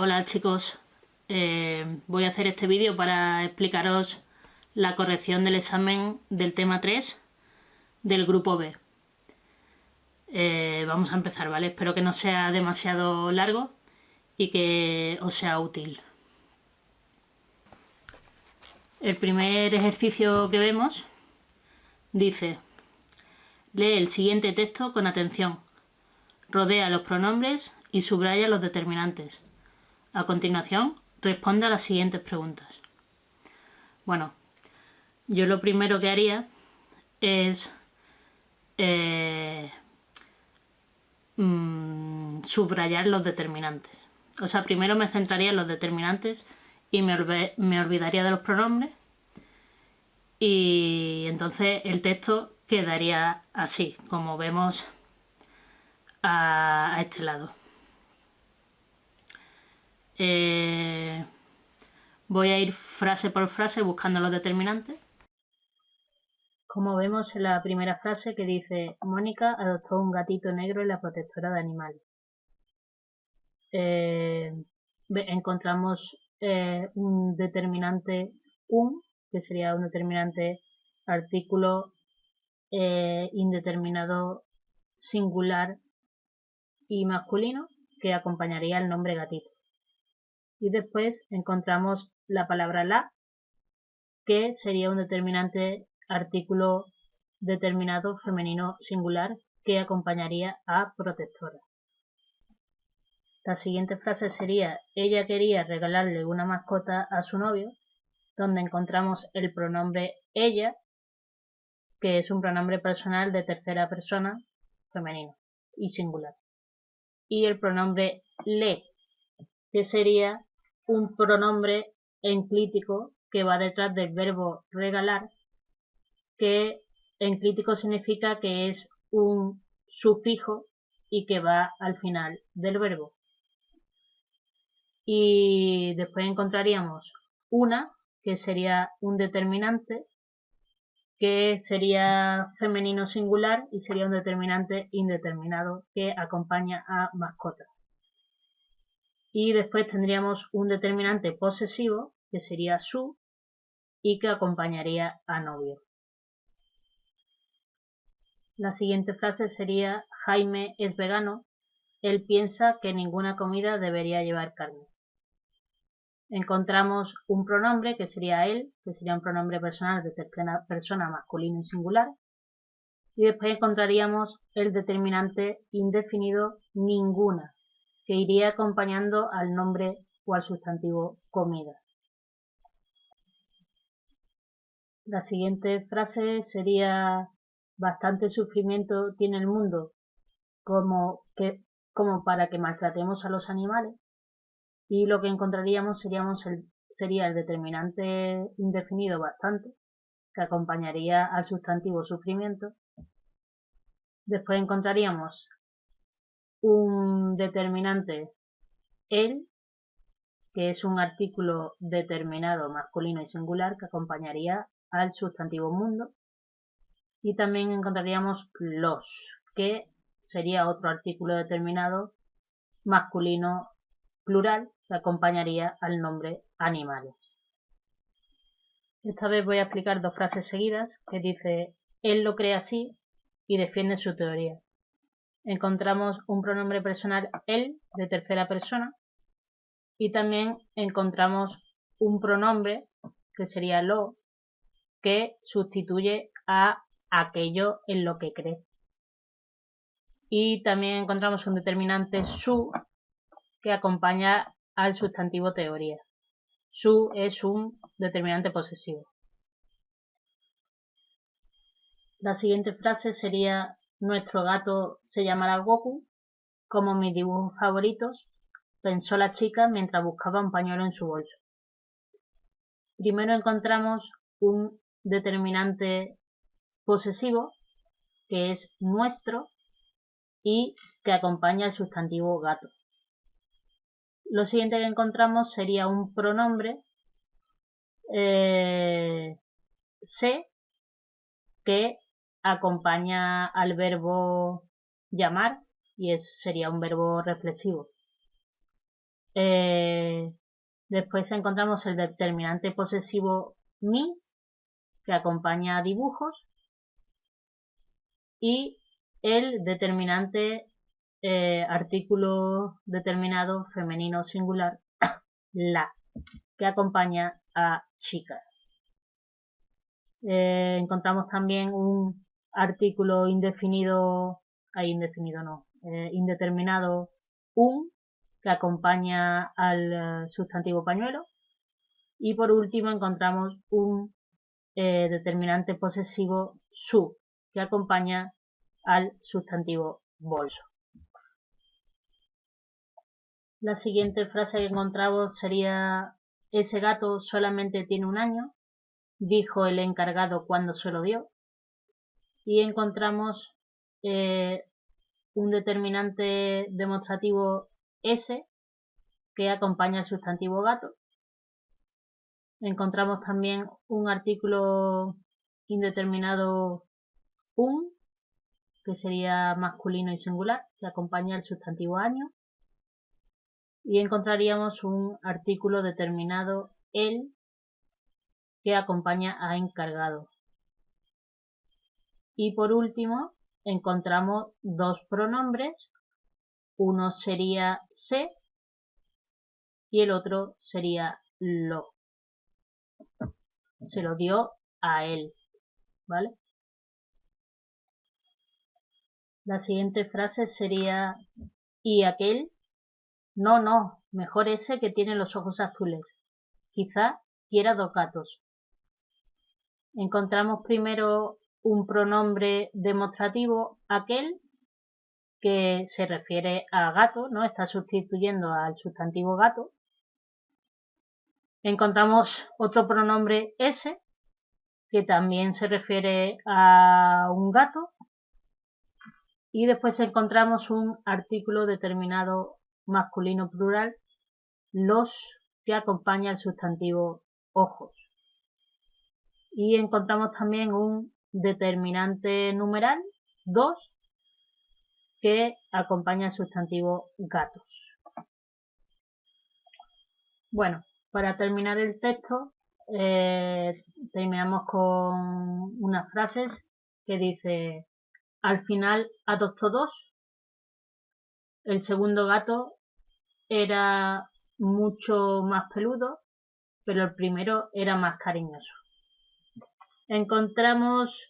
Hola chicos, voy a hacer este vídeo para explicaros la corrección del examen del tema 3 del grupo B. Vamos a empezar, ¿vale? Espero que no sea demasiado largo y que os sea útil. El primer ejercicio que vemos dice: lee el siguiente texto con atención, rodea los pronombres y subraya los determinantes. A continuación, responde a las siguientes preguntas. Bueno, yo lo primero que haría es subrayar los determinantes. O sea, primero me centraría en los determinantes y me olvidaría de los pronombres, y entonces el texto quedaría así, como vemos a este lado. Voy a ir frase por frase buscando los determinantes. Como vemos en la primera frase que dice: Mónica adoptó un gatito negro en la protectora de animales. Encontramos un determinante un, que sería un determinante artículo indeterminado singular y masculino que acompañaría al nombre gatito. Y después encontramos la palabra la, que sería un determinante artículo determinado femenino singular que acompañaría a protectora. La siguiente frase sería: ella quería regalarle una mascota a su novio, donde encontramos el pronombre ella, que es un pronombre personal de tercera persona femenino y singular, y el pronombre le, que sería un pronombre enclítico que va detrás del verbo regalar, que enclítico significa que es un sufijo y que va al final del verbo. Y después encontraríamos una, que sería un determinante, que sería femenino singular y sería un determinante indeterminado que acompaña a mascota. Y después tendríamos un determinante posesivo, que sería su, y que acompañaría a novio. La siguiente frase sería: Jaime es vegano, él piensa que ninguna comida debería llevar carne. Encontramos un pronombre que sería él, que sería un pronombre personal de tercera persona masculino y singular, y después encontraríamos el determinante indefinido ninguna, que iría acompañando al nombre o al sustantivo comida. La siguiente frase sería: bastante sufrimiento tiene el mundo como para que maltratemos a los animales, y lo que encontraríamos sería el determinante indefinido bastante, que acompañaría al sustantivo sufrimiento. Después encontraríamos un determinante el, que es un artículo determinado masculino y singular que acompañaría al sustantivo mundo. Y también encontraríamos los, que sería otro artículo determinado masculino plural que acompañaría al nombre animales. Esta vez voy a explicar dos frases seguidas que dice: él lo cree así y defiende su teoría. Encontramos un pronombre personal él de tercera persona y también encontramos un pronombre que sería lo, que sustituye a aquello en lo que cree. Y también encontramos un determinante su, que acompaña al sustantivo teoría. Su es un determinante posesivo. La siguiente frase sería: nuestro gato se llamará Goku, como mis dibujos favoritos, pensó la chica mientras buscaba un pañuelo en su bolso. Primero encontramos un determinante posesivo, que es nuestro, y que acompaña al sustantivo gato. Lo siguiente que encontramos sería un pronombre se, que acompaña al verbo llamar y sería un verbo reflexivo. Después encontramos el determinante posesivo mis, que acompaña a dibujos, y el determinante artículo determinado femenino singular, la, que acompaña a chicas. Encontramos también un artículo indeterminado, que acompaña al sustantivo pañuelo. Y por último encontramos un determinante posesivo su, que acompaña al sustantivo bolso. La siguiente frase que encontramos sería: ese gato solamente tiene 1 año, dijo el encargado cuando se lo dio. Y encontramos un determinante demostrativo ese, que acompaña al sustantivo gato. Encontramos también un artículo indeterminado un, que sería masculino y singular, que acompaña al sustantivo año. Y encontraríamos un artículo determinado el, que acompaña a encargado. Y por último encontramos 2 pronombres, uno sería se y el otro sería lo. Se lo dio a él, ¿vale? La siguiente frase sería: ¿y aquel? No, mejor ese que tiene los ojos azules. Quizá quiera 2 gatos. Encontramos primero un pronombre demostrativo, aquel, que se refiere a gato, ¿no? Está sustituyendo al sustantivo gato. Encontramos otro pronombre ese, que también se refiere a un gato. Y después encontramos un artículo determinado masculino plural, los, que acompaña al sustantivo ojos. Y encontramos también un determinante numeral, 2, que acompaña al sustantivo gatos. Bueno, para terminar el texto, terminamos con unas frases que dice: al final adoptó 2. El segundo gato era mucho más peludo, pero el primero era más cariñoso. Encontramos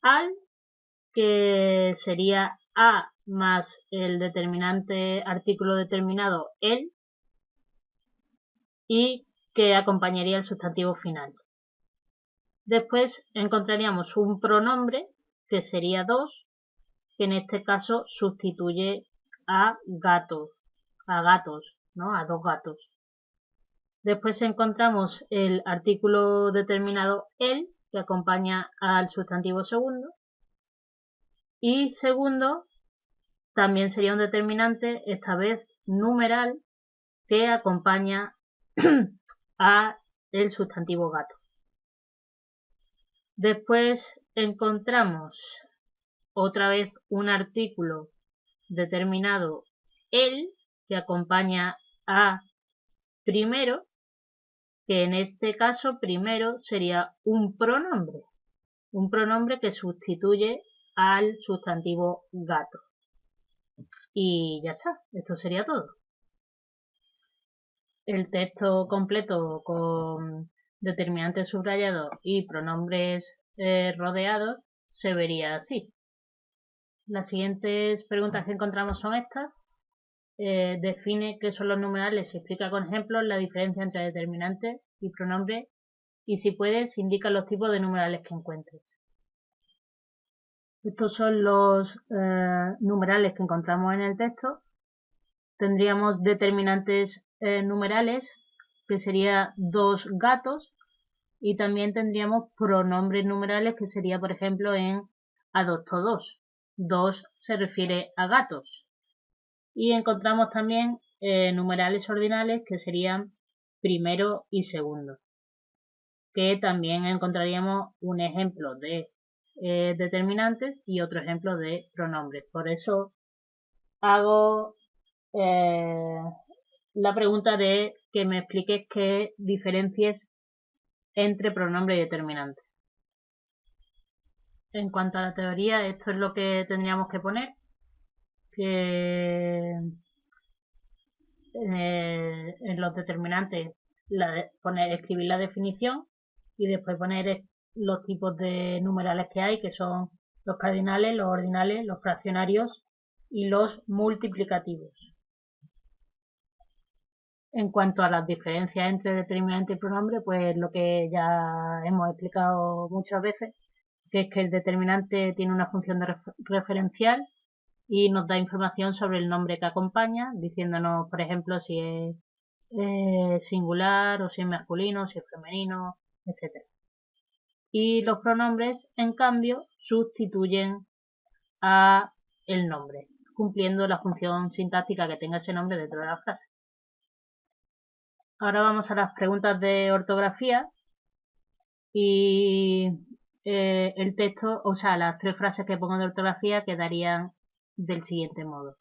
al, que sería a más el determinante artículo determinado el, y que acompañaría el sustantivo final. Después encontraríamos un pronombre, que sería 2, que en este caso sustituye a gatos, ¿no? A 2 gatos. Después encontramos el artículo determinado el, que acompaña al sustantivo segundo. Y segundo también sería un determinante, esta vez numeral, que acompaña a el sustantivo gato. Después encontramos otra vez un artículo determinado el, que acompaña a primero, que en este caso primero sería un pronombre que sustituye al sustantivo gato. Y ya está, esto sería todo. El texto completo con determinantes subrayados y pronombres rodeados se vería así. Las siguientes preguntas que encontramos son estas. Define qué son los numerales y explica con ejemplos la diferencia entre determinantes y pronombres, y si puedes indica los tipos de numerales que encuentres. Estos son los numerales que encontramos en el texto. Tendríamos determinantes numerales, que sería 2 gatos, y también tendríamos pronombres numerales, que sería, por ejemplo, en adoptó 2. 2 se refiere a gatos. Y encontramos también numerales ordinales, que serían primero y segundo, que también encontraríamos un ejemplo de determinantes y otro ejemplo de pronombres. Por eso hago la pregunta de que me expliques qué diferencias entre pronombre y determinante. En cuanto a la teoría, esto es lo que tendríamos que poner, que en los determinantes escribir la definición y después poner los tipos de numerales que hay, que son los cardinales, los ordinales, los fraccionarios y los multiplicativos. En cuanto a las diferencias entre determinante y pronombre, pues lo que ya hemos explicado muchas veces, que es que el determinante tiene una función referencial y nos da información sobre el nombre que acompaña, diciéndonos, por ejemplo, si es singular o si es masculino, si es femenino, etc. Y los pronombres, en cambio, sustituyen a el nombre, cumpliendo la función sintáctica que tenga ese nombre dentro de la frase. Ahora vamos a las preguntas de ortografía y el texto, o sea, las 3 frases que pongo de ortografía quedarían del siguiente modo.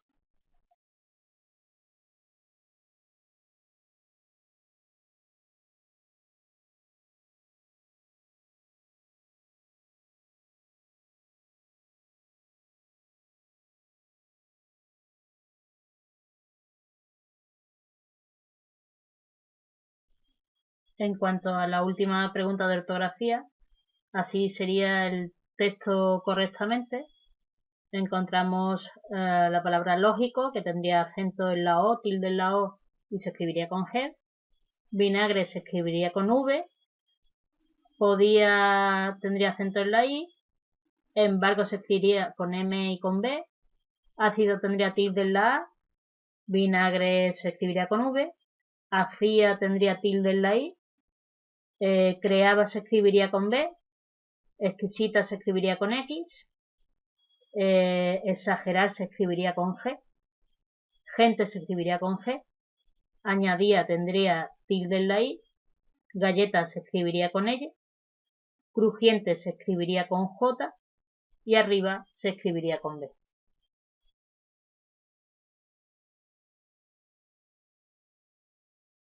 En cuanto a la última pregunta de ortografía, así sería el texto correctamente. Encontramos la palabra lógico, que tendría acento en la O, tilde en la O y se escribiría con G. Vinagre se escribiría con V. Tendría acento en la I. Embargo se escribiría con M y con B. Ácido tendría tilde en la A. Vinagre se escribiría con V. Hacía tendría tilde en la I. Creaba se escribiría con B. Exquisita se escribiría con X. Exagerar se escribiría con G. Gente se escribiría con G. Añadía tendría tilde en la I. Galleta se escribiría con L. Crujiente se escribiría con J. Y arriba se escribiría con B.